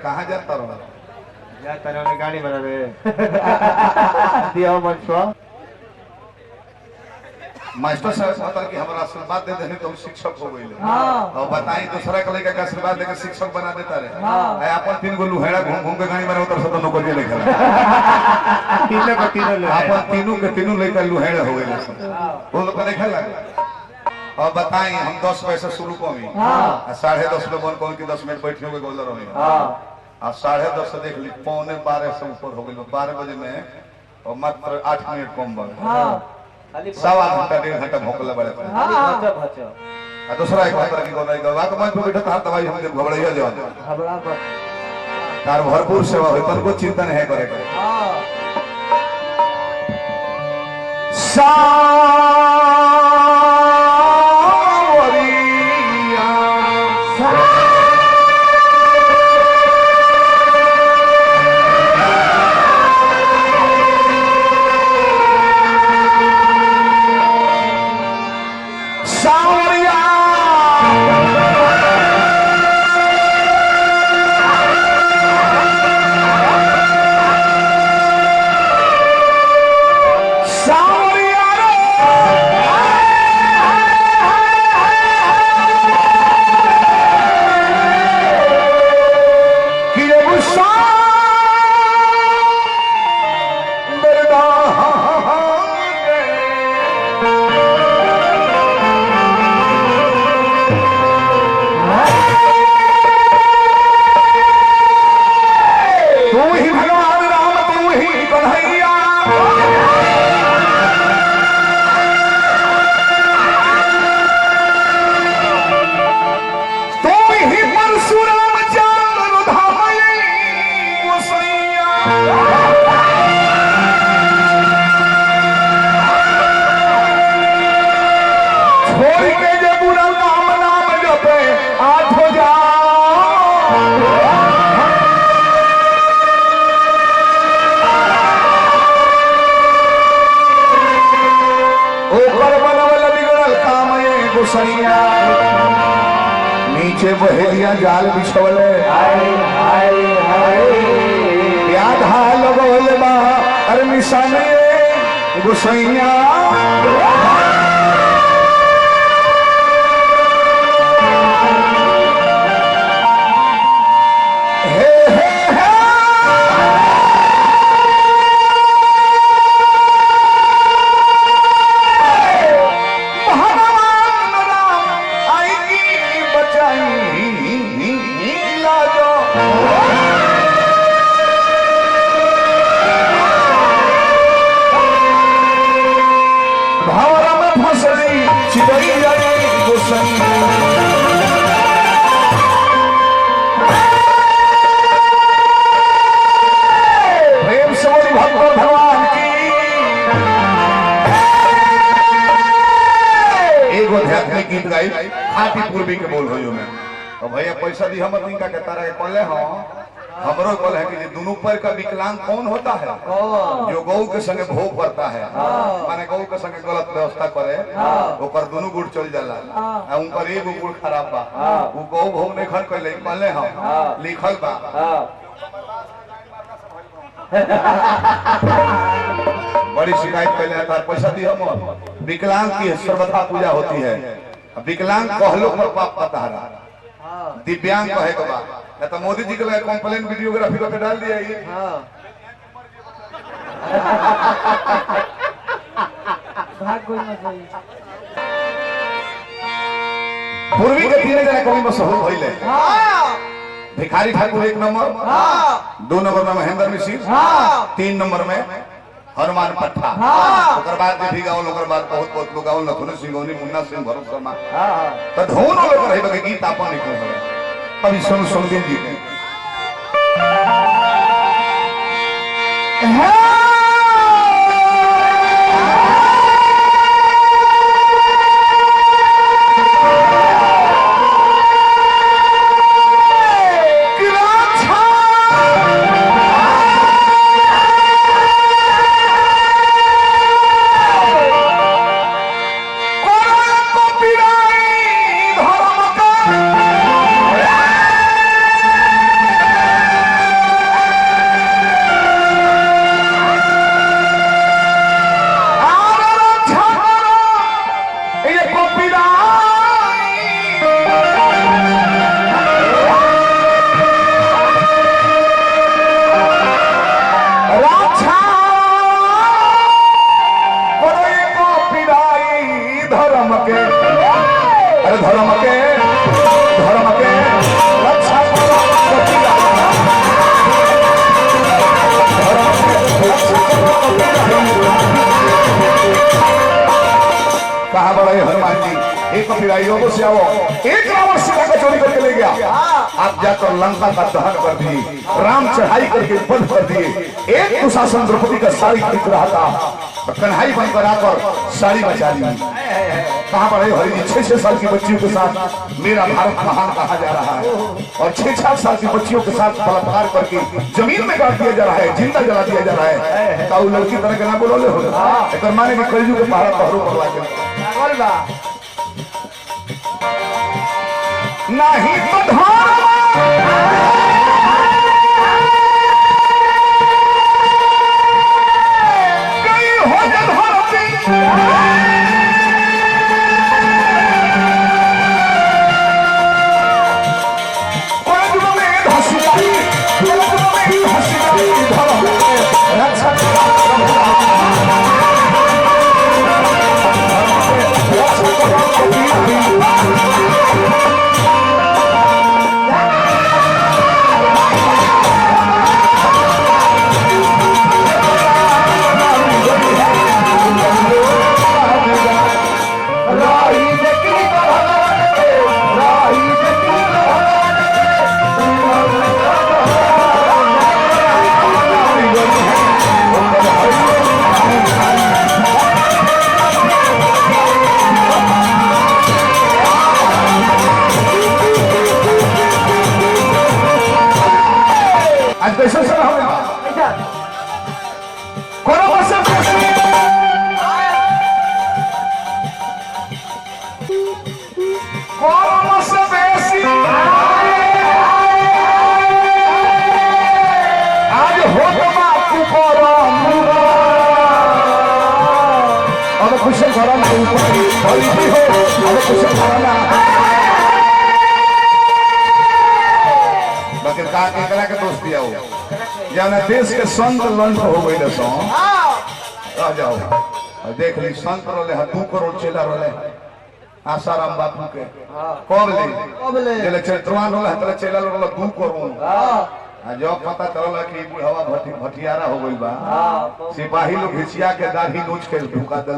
कहाँ जाता रहो जाता रहो गाड़ी बना रहे दिया मंचवा मास्टर साहब बता कि हमारा आशीर्वाद दे देने तो शिक्षक हो गए और बताई दूसरा के लड़का का आशीर्वाद देकर शिक्षक बना देता रहे अपन 3 गो लुहेड़ा घूम घूम के गाड़ी में उतर सब नौकरी लेके अपन तीनों लड़का लुहेड़ा हो गए वो लोग देखा लगा और बताई हम 10 पैसे शुरू कमी 10:30 में बन कौन की 10 मिनट बैठे हुए गोलर रहे और 10:30 से देख ली 11:45 से ऊपर हो गए 12 बजे में और मात्र 8 मिनट कम बढ़ सवा घंटा 1.5 घंटा भौंकला बड़े दूसरा एक बात की गोदाई गवा के मन पे बैठा था दवाई हम जब घबराइया जाओ तार भरपूर सेवा होई तन को चिंता नहीं है करे नीचे बहेलिया जाल बिछोले आधा लगोले बा अरे निशाने गुसैया गीत गाई खाटी पूर्वी के बोल होइयो में और भैया पैसा दी हमर दिन का के तारा के कहले हां हमरो कहल है कि दोनों पैर का विकलांग कौन होता है जो गौ के संगे भोग करता है माने गौ के संगे गलत व्यवस्था करे ओकर दोनों गुड़ चल जाला आ उनकर एगो गुड़ खराब बा वो गौ भोग नहीं खन कहले कहले हां लिखल बा बड़ी शिकायत पहले था पैसा दी हम विकलांग की सर्वथा पूजा होती है विकलांग कहलो पर पाप पता है दिव्यांग कहे के बा न तो मोदी जी के लगे कंप्लेन वीडियोग्राफी करके डाल दिया ये पूर्वी के 3 जना कवि मशहूर भइले भिखारी ठाकुर 1 नंबर 2 नंबर में महेंद्र मिश्र 3 नंबर में हनुमान पट्टा ओकर बाद भी गावल ओकर बाद बहुत बहुत लोग गावल लखन सिंह गोनी मुन्ना सिंह भरत शर्मा त धोन लोग रहे बगे गीत आपन लिखो है अभी सुन दिन जी के फिर आई लोगों से आओ। एक रावण सीता को चोरी करके ले गया, आप जाकर लंका का दहन कर दिए, राम चढ़ाई करके बंद कर दिए। एक दुशासन द्रौपदी का साड़ी खरीद रहा था, तो कन्हई बनकर आकर साड़ी बचा ली। कहाँ पर है हरि जी? 6-6 साल की बच्चियों के साथ मेरा भारत महान कहा जा रहा है, और 6-7 साल की बच्चियों के साथ बलात्कार करके जमीन में गाड़ दिया जा रहा है, जिंदा जला दिया जा रहा है। तो लड़की तरह के ना बोलोले हो, एक माने कि कलयुग के पहाड़ पहरो करवा के नहीं तो देश के संत लंड हो गई आ जाओ और देख ली संत रोले 2 करोड़ चेला रोले आसाराम बापू के कब ले जेले चैत्रवान रोले तले चेला रोले 2 करोड़ जब पता चला कि बुढ़वा भटियारा हो गई बा, सिपाही लोग घिसिया के दाढ़ी नोच के ढुका दे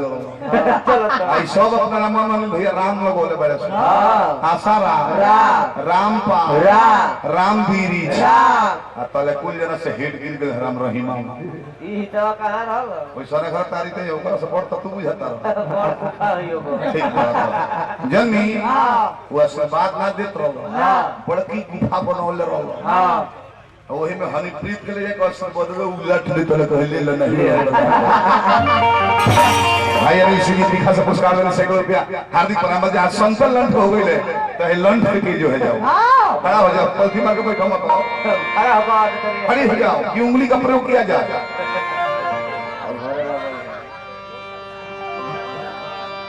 आई सब अपना नाम मान भैया राम लोग बोले बड़े आसाराम रामपाल रामवीरी तले कुल जना से हेड गिर गए राम रहीमा ई तो कहां रहल कोई सने घर तारी ते ओकरा से पढ़ तू बुझाता ठीक बात जनी वो से बात ना देत रहो बड़की गुफा बनौले रहो वही में हनीप्रीत के लिए कष्ट बदले उलट दे तले कहले ल नहीं भाई अरे इसी दिखा से पुरस्कार देने से रुपया हार्दिक प्रणाम। आज संतल लंठ हो गई ले तो ये लंठ की जो है जाओ खड़ा हो जाओ, पलथी मार के बैठो मत, खड़ी हो जाओ कि उंगली का प्रयोग किया जाए।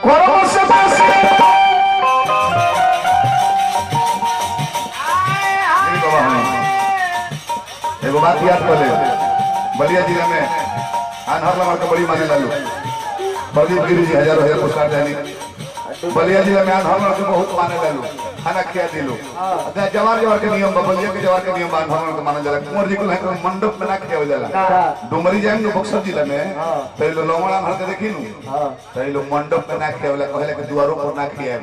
कोरोना से एगो बात याद कर ले, बलिया जिले में अनहर लमर के बड़ी माने लालू प्रदीप गिरी जी हजारों पुरस्कार देनी। बलिया जिले में अनहर लमर के बहुत माने लालू खाना खिया दिलो। जवार के नियम बलिया के जवार के नियम अनहर लमर के माने जाला। कुंवर जी को मंडप में ना खिया जाला, डुमरी जाए नो बक्सर जिले में तो लो लौंगड़ा भर के देखी नु तो लो मंडप में ना खिया वाला कहले कि द्वारों पर ना खिया,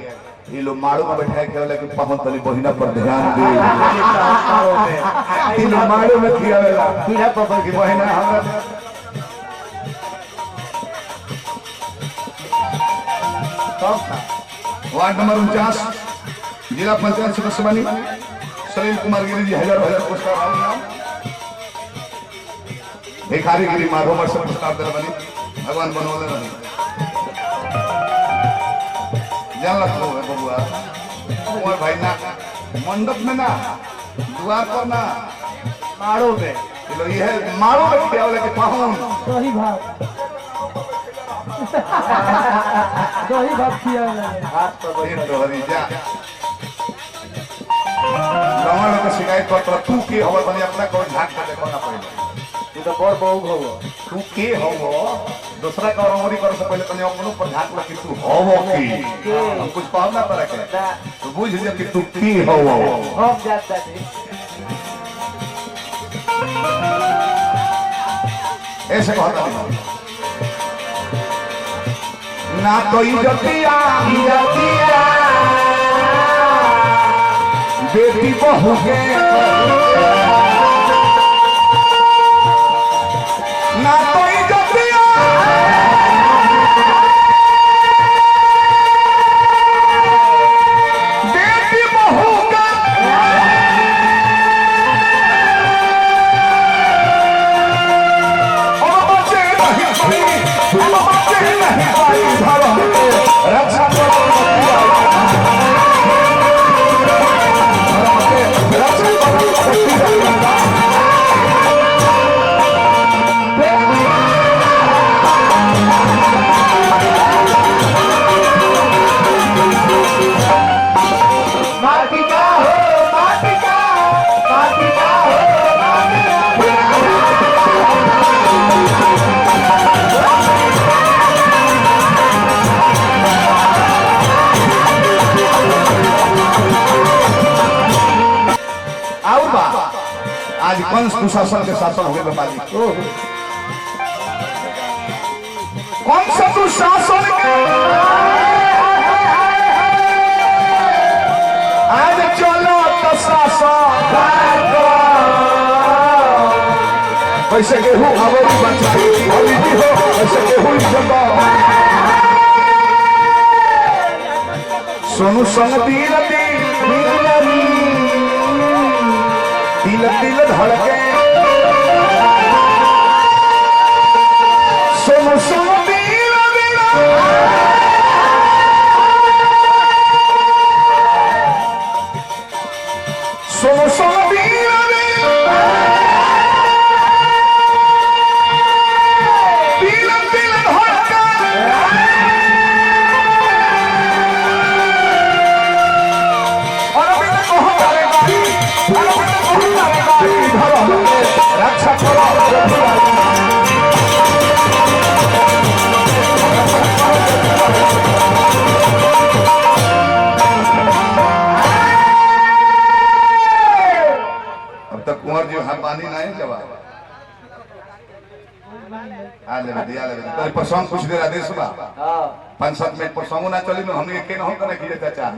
ये लोग माड़ू में बैठाए खेले कि पावन तली बहिना पर ध्यान दे, ये लोग माड़ू में खियावेला पीढ़ा पर की बहिना हमरा वार्ड नंबर 49 जिला पंचायत सदस्य बनी सलीम कुमार गिरी जी हजार पुरस्कार, भिखारी गिरी माधोमर से पुरस्कार दे बनी, भगवान बनोले बनी जान लगता है बबुआ कुंवर भाई ना मंडप में ना द्वार पर ना मारो में ये है मारो में क्या बोले कि पाहुन दही भात किया हाथ तो बहिन तो हरी जा गांव लोग शिकायत पर तू के हवा बने अपना कोई झाक के देखो ना पहले तू तो बड़ बहु हो तू के हो दूसरा का औरी कर से पहले तने अपनो पर झाक ल कि तू होवो की हम कुछ पाव ना करे के तो बुझ जे कि तू की होवो हम जात जाते ऐसे कहता नहीं ना कोई जतिया बेटी बहू के ना कोई जतिया बेटी बहू के और बचे नहीं पाई धर्म के रक्षा करो आज कंस दुशासन के शासन हो गए बाबा कंस दुशासन के आज चलो तो शासन वैसे गेहूं हमारी बचाई हो वैसे गेहूं सोनू संग दिल दिल धड़के सोनू सोनू सोनू सोनू रक्षा करो अब तक कुंवर जी हाथ बांधी नहीं जवाब दिया तो प्रसंग कुछ देर आदेश बा 5-7 मिनट प्रसंग ना चली हमने के न हो करे चाचा